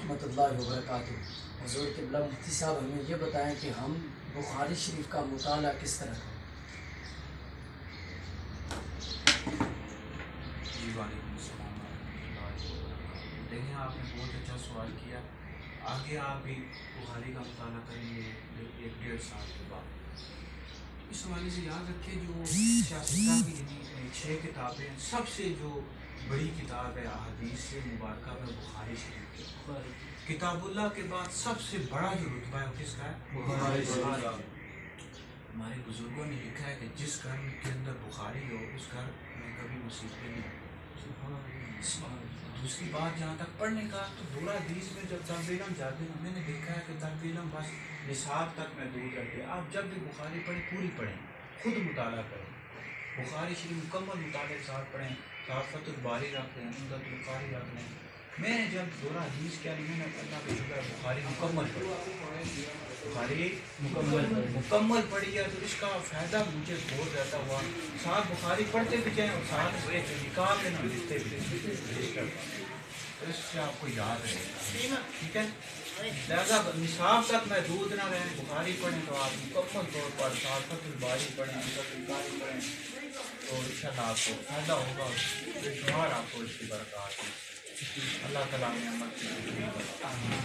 ورحمۃ اللہ وبرکاتہ۔ حضور قبلہ مفتی صاحب ہمیں یہ بتائیں کہ ہم بخاری شریف کا مطالعہ کس طرح کریں؟ جی وعلیکم السلام ورحمۃ اللہ وبرکاتہ۔ دیکھیں آپ نے بہت اچھا سوال کیا۔ آگے آپ بھی بخاری کا مطالعہ کریں گے 1-1.5 سال کے بعد۔ اس حوالے سے یاد رکھیں جو سیاستہ کی یعنی 6 کتابیں ہیں، سب سے جو بڑی کتاب ہے احادیث سے مبارکہ میں بخاری شریف کی۔ کتاب اللہ کے بعد سب سے بڑا جو رتبہ ہے وہ کس کا ہے؟ بخاری شریف۔ ہمارے بزرگوں نے لکھا ہے کہ جس گھر کے اندر بخاری ہو اس گھر میں کبھی مصیبتیں نہیں آتی۔ دوسری بات جہاں تک پڑھنے کا، تو دورہ حدیث میں جب طالب علم جاتے ہیں، میں نے دیکھا ہے کہ طالب علم بس نصاب تک محدود رہتے ہیں۔ آپ جب بھی بخاری پڑھیں پوری پڑھیں، خود مطالعہ کریں، بخاری شریف مکمل مطالعے کے ساتھ پڑھیں، ساتھ فتح الباری رکھ لیں، عمدۃ القاری رکھ لیں۔ میں نے جب دورہ حدیث کیا میں نے اللہ کا شکر ہے بخاری مکمل پڑھی، بخاری مکمل پڑھی ہے، تو اس کا فائدہ مجھے بہت زیادہ ہوا۔ ساتھ بخاری پڑھتے بھی جائیں اور ساتھ نکاح کے نام لکھتے بھی جائیں، تو اس سے آپ کو یاد رہے گا، ٹھیک ہے؟ لہٰذا نصاب تک محدود نہ رہیں، بخاری پڑھیں تو آپ مکمل طور پر ساتھ فتح الباری پڑھیں، عمدۃ القاری پڑھیں، تو انشاءاللہ آپ کو فائدہ ہوگا اور بے شمار آپ کو اس کی برکات ہے۔ اللہ تعالیٰ نے